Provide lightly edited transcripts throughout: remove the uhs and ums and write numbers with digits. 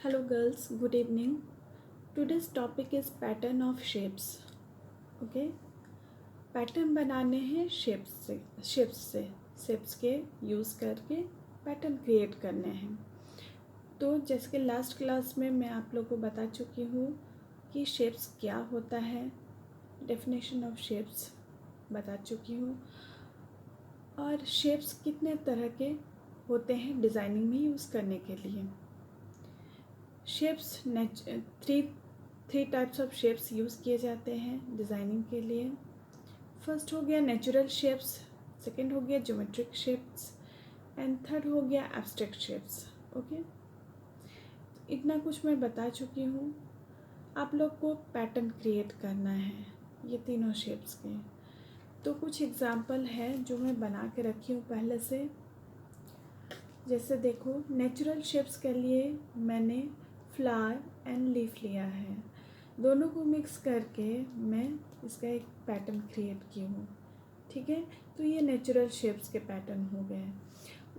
Hello girls, good evening. Today's topic is pattern of shapes. Okay? Pattern बनाने हैं shapes के use करके pattern create करने हैं। तो जैसे कि लास्ट क्लास में मैं आप लोगों को बता चुकी हूँ कि शेप्स क्या होता है, डेफिनेशन ऑफ शेप्स बता चुकी हूँ, और शेप्स कितने तरह के होते हैं डिज़ाइनिंग में यूज़ करने के लिए। Shapes three types of shapes use किए जाते हैं डिज़ाइनिंग के लिए। फर्स्ट हो गया नेचुरल शेप्स, सेकंड हो गया ज्योमेट्रिक शेप्स एंड थर्ड हो गया एब्स्ट्रैक्ट शेप्स। ओके, इतना कुछ मैं बता चुकी हूँ। आप लोग को पैटर्न क्रिएट करना है ये तीनों शेप्स के। तो कुछ एग्जांपल है जो मैं बना के रखी हूँ पहले से। जैसे देखो, नेचुरल शेप्स के लिए मैंने फ्लावर एंड लीफ लिया है, दोनों को मिक्स करके मैं इसका एक पैटर्न क्रिएट की हूँ। ठीक है, तो ये नेचुरल शेप्स के पैटर्न हो गए।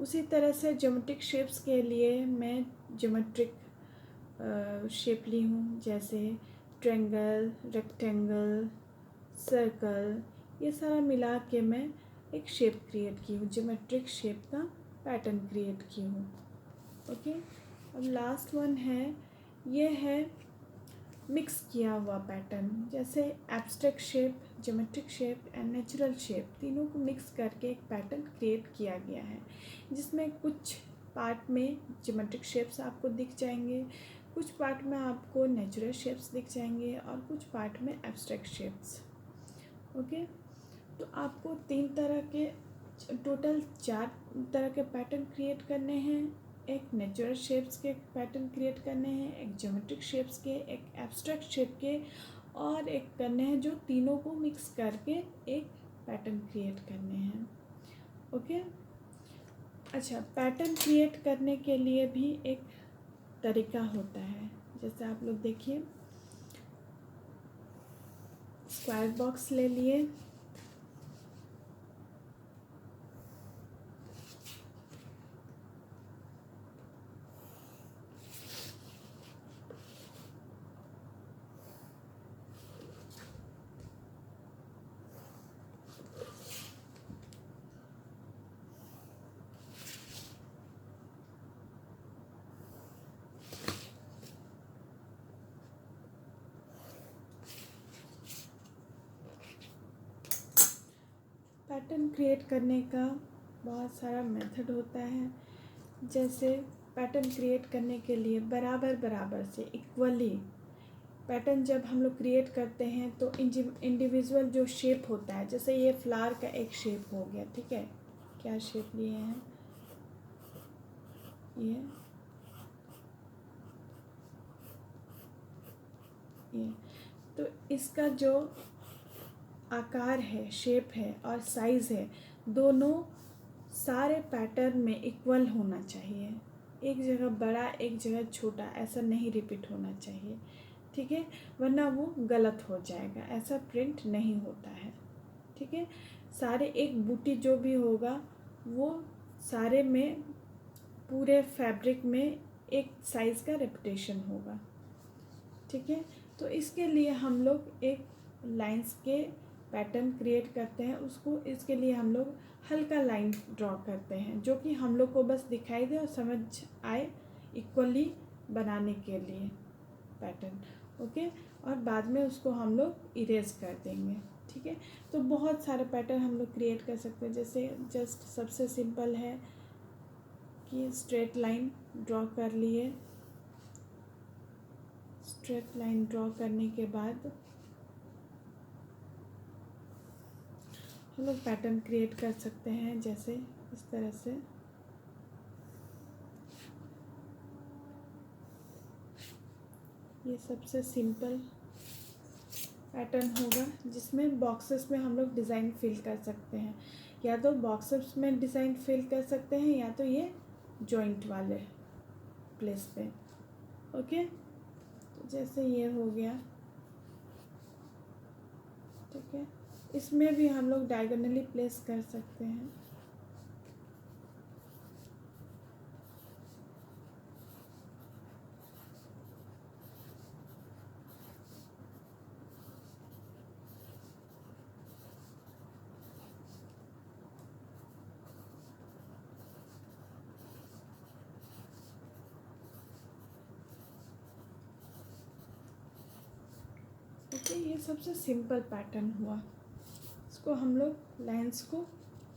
उसी तरह से ज्योमेट्रिक शेप्स के लिए मैं ज्योमेट्रिक शेप ली हूँ, जैसे ट्रायंगल, रेक्टेंगल, सर्कल, ये सारा मिला के मैं एक शेप क्रिएट की हूँ, ज्योमेट्रिक शेप का पैटर्न क्रिएट की हूँ। ओके, अब लास्ट वन है, ये है मिक्स किया हुआ पैटर्न, जैसे abstract shape, geometric shape and natural shape, तीनों को मिक्स करके एक पैटर्न क्रिएट किया गया है, जिसमें कुछ पार्ट में ज्योमेट्रिक शेप्स आपको दिख जाएंगे, कुछ पार्ट में आपको नेचुरल शेप्स दिख जाएंगे और कुछ पार्ट में एब्स्ट्रैक्ट शेप्स। ओके, तो आपको टोटल 4 तरह के पैटर्न क्रिएट करने हैं। एक नेचुरल शेप्स के पैटर्न क्रिएट करने हैं, एक ज्योमेट्रिक शेप्स के, एक एब्स्ट्रैक्ट शेप के, और एक करने हैं जो तीनों को मिक्स करके एक पैटर्न क्रिएट करने हैं। ओके, अच्छा, पैटर्न क्रिएट करने के लिए भी एक तरीका होता है। जैसे आप लोग देखिए, स्क्वायर बॉक्स ले लिए, पैटर्न क्रिएट करने का बहुत सारा मेथड होता है। जैसे पैटर्न क्रिएट करने के लिए बराबर से इक्वली पैटर्न जब हम लोग क्रिएट करते हैं तो इंडिविजुअल जो शेप होता है, जैसे ये फ्लावर का एक शेप हो गया, ठीक है, क्या शेप लिए हैं ये, तो इसका जो आकार है, शेप है और साइज़ है, दोनों सारे पैटर्न में इक्वल होना चाहिए। एक जगह बड़ा एक जगह छोटा ऐसा नहीं रिपीट होना चाहिए, ठीक है, वरना वो गलत हो जाएगा, ऐसा प्रिंट नहीं होता है। ठीक है, सारे एक बूटी जो भी होगा वो सारे में पूरे फैब्रिक में एक साइज़ का रेपिटेशन होगा। ठीक है, तो इसके लिए हम लोग एक लाइंस के पैटर्न क्रिएट करते हैं, उसको इसके लिए हम लोग हल्का लाइन ड्रॉ करते हैं, जो कि हम लोग को बस दिखाई दे और समझ आए इक्वली बनाने के लिए पैटर्न। ओके, और बाद में उसको हम लोग इरेज कर देंगे। ठीक है, तो बहुत सारे पैटर्न हम लोग क्रिएट कर सकते हैं। जैसे जस्ट सबसे सिंपल है कि स्ट्रेट लाइन ड्रॉ कर लिए, स्ट्रेट लाइन ड्रॉ करने के बाद हम लोग पैटर्न क्रिएट कर सकते हैं, जैसे इस तरह से। ये सबसे सिंपल पैटर्न होगा, जिसमें बॉक्सेस में हम लोग डिज़ाइन फिल कर सकते हैं, या तो बॉक्सेस में डिज़ाइन फिल कर सकते हैं या तो ये जॉइंट वाले प्लेस पे। ओके, तो जैसे ये हो गया, ठीक है, इसमें भी हम लोग डायगोनली प्लेस कर सकते हैं। देखिए ये सबसे सिंपल पैटर्न हुआ। इसको हम लोग लाइंस को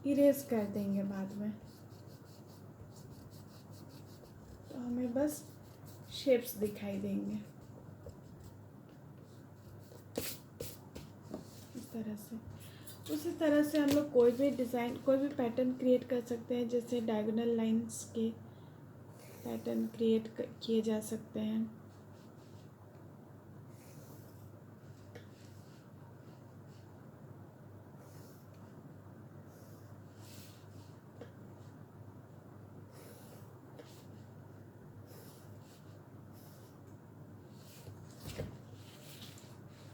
इरेज कर देंगे बाद में, तो हमें बस शेप्स दिखाई देंगे इस तरह से। उसी तरह से हम लोग कोई भी डिज़ाइन, कोई भी पैटर्न क्रिएट कर सकते हैं। जैसे डायगोनल लाइंस के पैटर्न क्रिएट किए जा सकते हैं।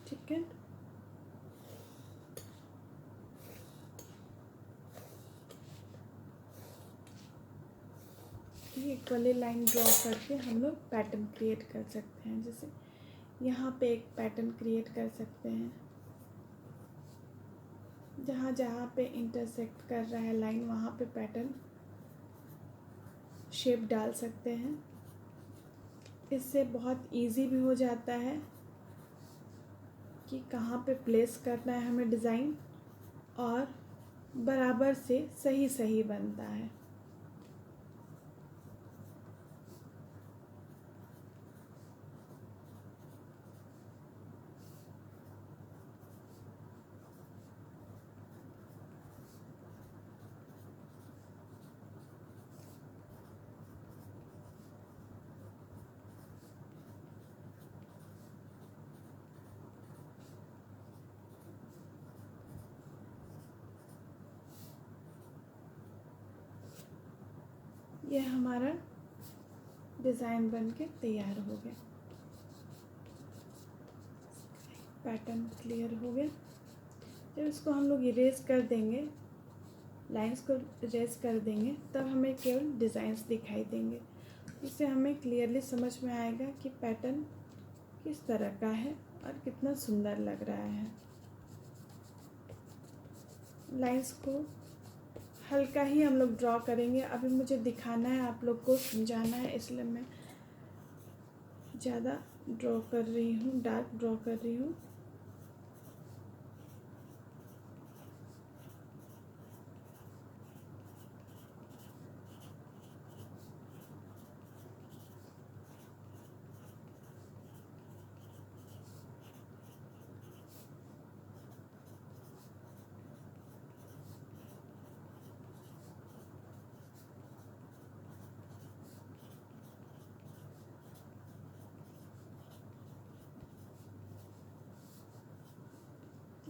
ठीक है, इक्वली लाइन ड्रॉ करके हम लोग पैटर्न क्रिएट कर सकते हैं। जैसे यहाँ पे एक पैटर्न क्रिएट कर सकते हैं। जहाँ जहाँ पे इंटरसेक्ट कर रहा है लाइन, वहाँ पे पैटर्न शेप डाल सकते हैं। इससे बहुत इजी भी हो जाता है कि कहाँ पे प्लेस करना है हमें डिज़ाइन, और बराबर से सही सही बनता है। ये हमारा डिज़ाइन बनके तैयार हो गया। पैटर्न क्लियर हो गया। जब इसको हम लोग इरेज कर देंगे, लाइंस को इरेज कर देंगे, तब हमें केवल डिज़ाइंस दिखाई देंगे। इससे हमें क्लियरली समझ में आएगा कि पैटर्न किस तरह का है और कितना सुंदर लग रहा है। लाइंस को हल्का ही हम लोग ड्रॉ करेंगे। अभी मुझे दिखाना है, आप लोग को समझाना है, इसलिए मैं ज़्यादा ड्रॉ कर रही हूँ, डार्क ड्रॉ कर रही हूँ।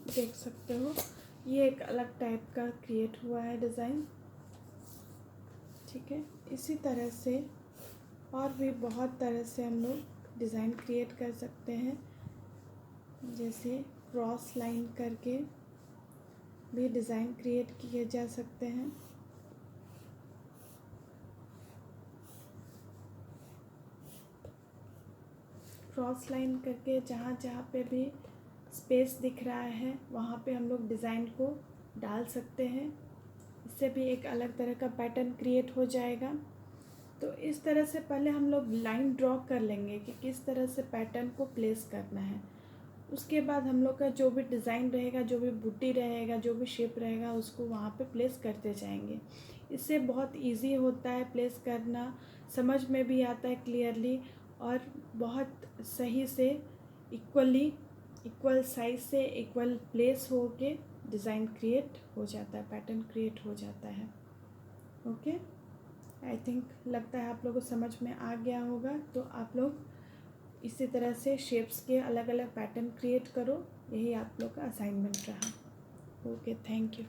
देख सकते हो ये एक अलग टाइप का क्रिएट हुआ है डिज़ाइन। ठीक है, इसी तरह से और भी बहुत तरह से हम लोग डिज़ाइन क्रिएट कर सकते हैं। जैसे क्रॉस लाइन करके भी डिज़ाइन क्रिएट किए जा सकते हैं। क्रॉस लाइन करके जहाँ जहाँ पे भी स्पेस दिख रहा है, वहाँ पे हम लोग डिज़ाइन को डाल सकते हैं। इससे भी एक अलग तरह का पैटर्न क्रिएट हो जाएगा। तो इस तरह से पहले हम लोग लाइन ड्रॉ कर लेंगे कि किस तरह से पैटर्न को प्लेस करना है। उसके बाद हम लोग का जो भी डिज़ाइन रहेगा, जो भी बूटी रहेगा, जो भी शेप रहेगा, उसको वहाँ पे प्लेस करते जाएंगे। इससे बहुत इजी होता है प्लेस करना, समझ में भी आता है क्लियरली, और बहुत सही से इक्वल साइज से इक्वल प्लेस हो के डिज़ाइन क्रिएट हो जाता है, पैटर्न क्रिएट हो जाता है। ओके, आई थिंक लगता है आप लोगों को समझ में आ गया होगा। तो आप लोग इसी तरह से शेप्स के अलग अलग पैटर्न क्रिएट करो। यही आप लोग का असाइनमेंट रहा। Okay, thank you.